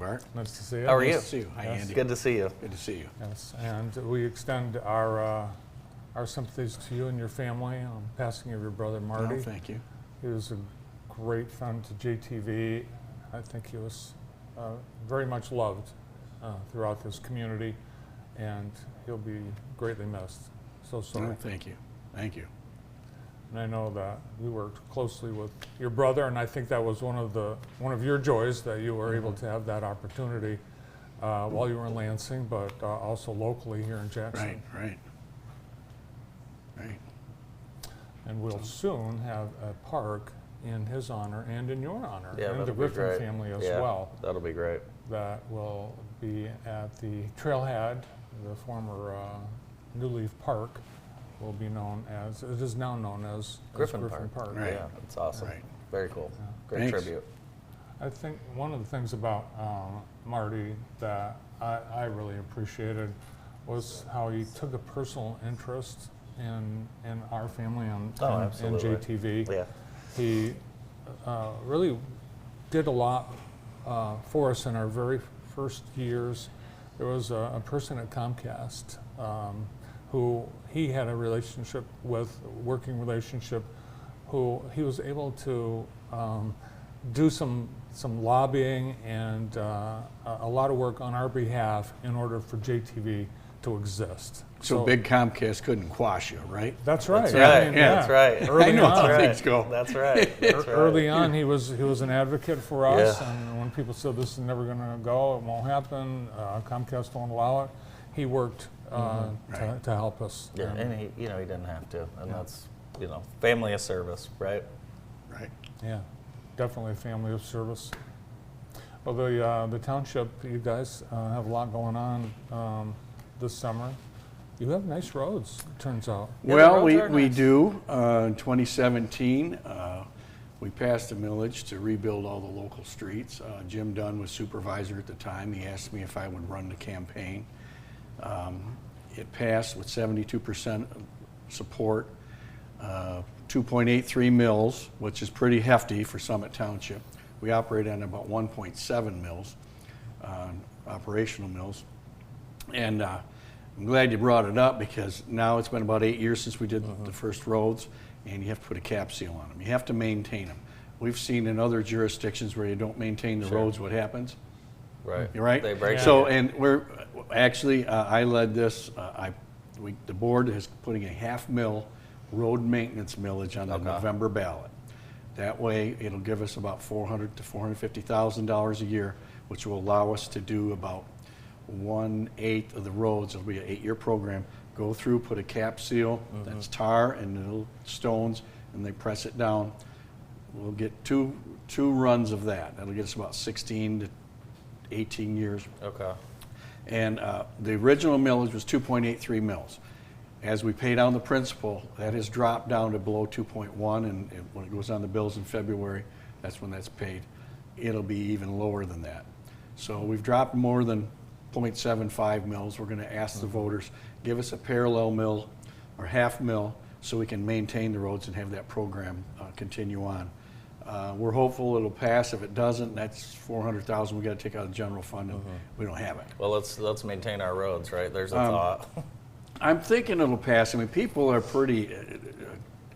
Bart. Nice to see you. How are you? Nice to see you. Hi, Yes. Andy. Good to see you. Good to see you. Yes, and we extend our sympathies to you and your family on passing of your brother Marty. Oh, thank you. He was a great friend to JTV. I think he was very much loved throughout this community, and he'll be greatly missed. So sorry. Oh, thank you. Thank you. And I know that we worked closely with your brother, and I think that was one of your joys, that you were able to have that opportunity while you were in Lansing, but also locally here in Jackson. Right. And we'll soon have a park in his honor and in your honor, Yeah, and the that'll be Griffin great. family as Yeah, well. That'll be great. That will be at the Trailhead, the former New Leaf Park. Will be known as, it is now known as Griffin Park. Right. Yeah, it's awesome. Right. Very cool. Yeah. Great Thanks. tribute. I think one of the things about Marty that I really appreciated was how he took a personal interest in our family and absolutely. JTV. Yeah. He really did a lot for us in our very first years. There was a person at Comcast who he had a relationship with, working relationship, who he was able to do some lobbying and a lot of work on our behalf in order for JTV to exist. So big Comcast couldn't quash you, right? That's right. That's right. I mean, That's right. Early I know on, how things go. That's right. That's right. early on, he was an advocate for us, Yeah. and when people said this is never going to go, it won't happen, Comcast won't allow it, he worked Right. to help us. Yeah, and he didn't have to, and that's, family of service, right? Right. Yeah, definitely a family of service. Well, the township, you guys have a lot going on this summer. You have nice roads, it turns out. Yeah, the Well, roads are we nice. do. In 2017, we passed a millage to rebuild all the local streets. Jim Dunn was supervisor at the time. He asked me if I would run the campaign. It passed with 72% support, 2.83 mills, which is pretty hefty for Summit Township. We operate on about 1.7 mills, operational mills. And I'm glad you brought it up, because now it's been about 8 years since we did the first roads, and you have to put a cap seal on them. You have to maintain them. We've seen in other jurisdictions where you don't maintain the roads, what happens. Right. You're right. They break. So, and we're actually, I led this. The board is putting a half-mill road maintenance millage on the Okay. November ballot. That way, it'll give us about $400,000 to $450,000 a year, which will allow us to do about 1/8 of the roads. It'll be an 8-year program. Go through, put a cap seal. That's tar and little stones, and they press it down. We'll get two runs of that. That'll get us about 16 to 18 years. Okay. And the original millage was 2.83 mils. As we pay down the principal, that has dropped down to below 2.1, and when it goes on the bills in February, that's when that's paid. It'll be even lower than that. So we've dropped more than 0.75 mils. We're going to ask the voters, give us a parallel mill or half mill so we can maintain the roads and have that program continue on. We're hopeful it'll pass. If it doesn't, that's $400,000 we got to take out of the general fund, and we don't have it. Well, let's maintain our roads, right? There's a thought. I'm thinking it'll pass. I mean, people are pretty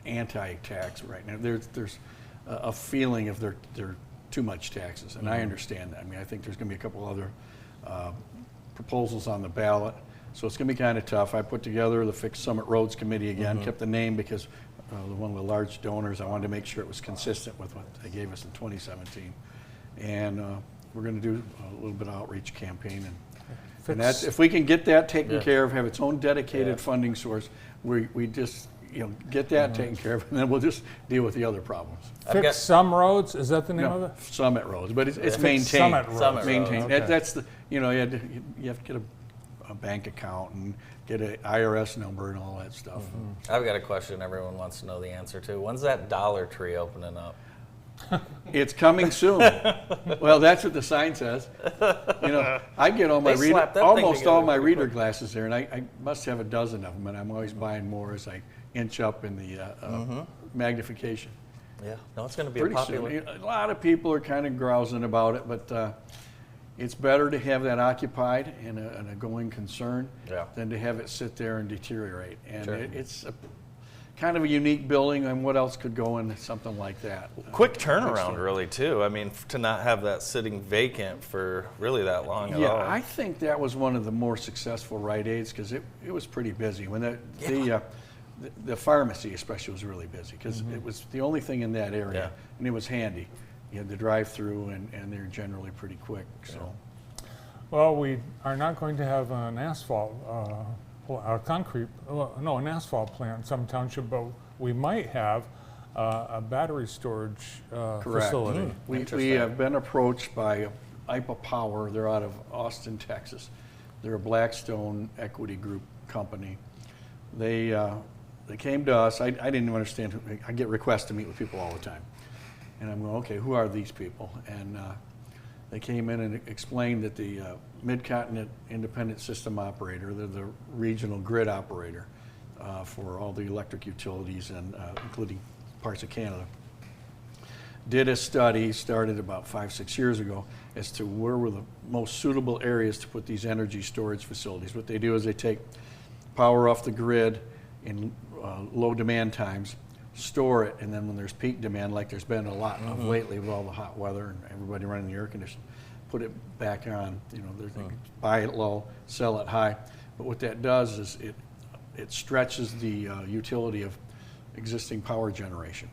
anti-tax right now. There's a feeling of they're too much taxes, and I understand that. I mean, I think there's going to be a couple other proposals on the ballot, so it's going to be kind of tough. I put together the Fixed Summit Roads Committee again, kept the name because one of the large donors, I wanted to make sure it was consistent with what they gave us in 2017. And we're going to do a little bit of outreach campaign. And that's, if we can get that taken care of, have its own dedicated funding source, we just get that taken care of, and then we'll just deal with the other problems. Fix some roads, is that the name of it? Summit Roads, but it's Fix maintained. Summit Roads. Summit Maintained. Roads. Okay. That's the, you have to get a bank account and get an IRS number and all that stuff. I've got a question everyone wants to know the answer to. When's that Dollar Tree opening up? It's coming soon. Well, that's what the sign says. I get all my They slapped that thing almost all together my pretty reader quick. glasses there, and I must have a dozen of them, and I'm always buying more as I inch up in the magnification. Yeah. No, it's going to be Pretty a popular. soon. A lot of people are kind of grousing about it, but it's better to have that occupied and a going concern Yeah. than to have it sit there and deteriorate. And Sure. it's a kind of a unique building, and what else could go in something like that? Quick Next turnaround, door. really, too. I mean, to not have that sitting vacant for really that long at Yeah, all. I think that was one of the more successful Rite Aids because it was pretty busy. When the pharmacy especially was really busy because it was the only thing in that area, Yeah. and it was handy. You had the drive-through, and they're generally pretty quick. So, Well, we are not going to have an asphalt, an asphalt plant in some township, but we might have a battery storage correct. facility. We Interesting. have been approached by IPA Power. They're out of Austin, Texas. They're a Blackstone equity group company. They came to us. I didn't even understand. I get requests to meet with people all the time. And I'm going, okay, who are these people? And they came in and explained that the Mid-Continent Independent System Operator, they're the regional grid operator for all the electric utilities, and including parts of Canada, did a study, started about 5-6 years ago, as to where were the most suitable areas to put these energy storage facilities. What they do is they take power off the grid in low demand times, store it, and then when there's peak demand, like there's been a lot of lately with all the hot weather and everybody running the air conditioning, put it back on. You know, they buy it low, sell it high. But what that does is it stretches the utility of existing power generation.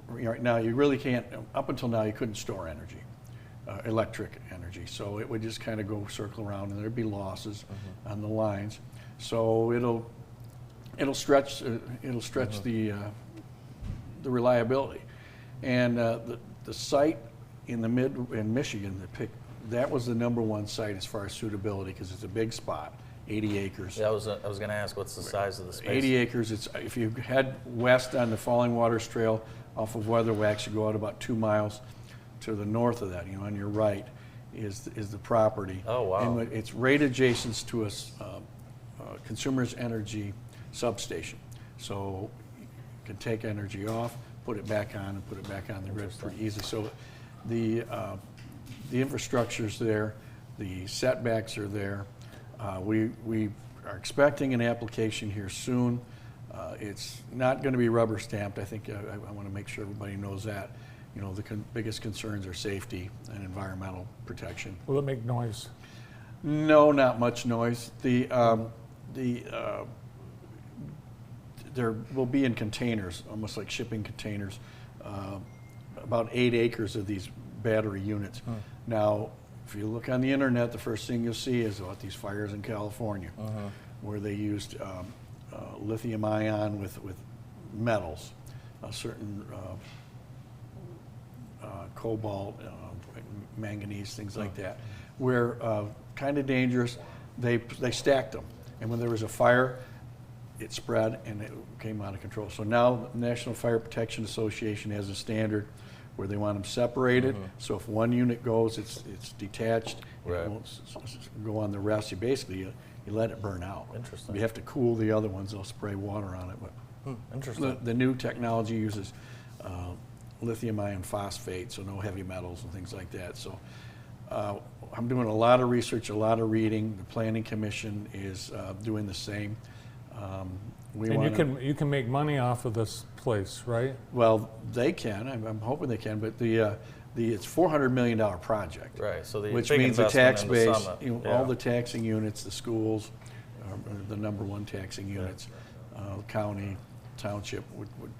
Right now, you really can't. Up until now, you couldn't store energy, electric energy. So it would just kind of go circle around, and there'd be losses on the lines. So it'll stretch the reliability. And the site in Michigan that was the #1 site as far as suitability because it's a big spot, 80 acres. Yeah, I was going to ask, what's the size of the space? 80 acres. It's if you head west on the Falling Waters Trail off of Weatherwax, you go out about 2 miles to the north of that. You know, on your right is the property. Oh, wow. And it's right adjacent to a Consumers Energy substation. So you can take energy off, put it back on, and put it back on the grid pretty easy. So the infrastructure's there, the setbacks are there. We are expecting an application here soon. It's not going to be rubber stamped. I think I want to make sure everybody knows that. You know, the biggest concerns are safety and environmental protection. Will it make noise? No, not much noise. There will be in containers, almost like shipping containers, about 8 acres of these battery units. Now, if you look on the internet, the first thing you'll see is about these fires in California, where they used lithium ion with metals, certain cobalt, manganese, things like that, where kind of dangerous. They stacked them, and when there was a fire, it spread and it came out of control. So now the National Fire Protection Association has a standard where they want them separated. So if one unit goes, it's detached. Right. It won't go on the rest. You let it burn out. Interesting. You have to cool the other ones. They'll spray water on it. But Interesting. the new technology uses lithium iron phosphate, so no heavy metals and things like that. So I'm doing a lot of research, a lot of reading. The Planning Commission is doing the same. And you can make money off of this place, right? Well, they can. I'm hoping they can. But it's $400 million project. Right. So the which big means the investment tax in the base, summit. all the taxing units, the schools, are the #1 taxing units, county, township,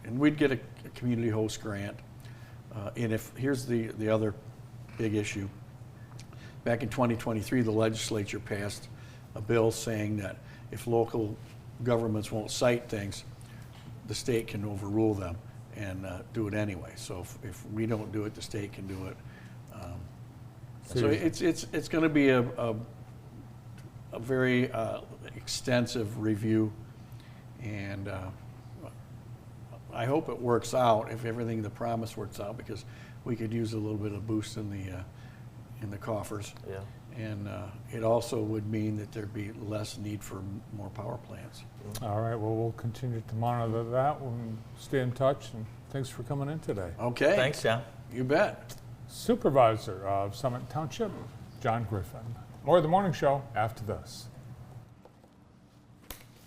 and we'd get a community host grant. And here's the other big issue. Back in 2023, the legislature passed a bill saying that if local governments won't cite things, the state can overrule them and do it anyway. So if we don't do it, the state can do it. So it's going to be a very extensive review, and I hope it works out. If everything the promise works out, because we could use a little bit of boost in the coffers. Yeah. And it also would mean that there'd be less need for more power plants. All right, well, we'll continue to monitor that. We'll stay in touch, and thanks for coming in today. Okay. Thanks, John. You bet. Supervisor of Summit Township, John Griffin. More of the morning show after this.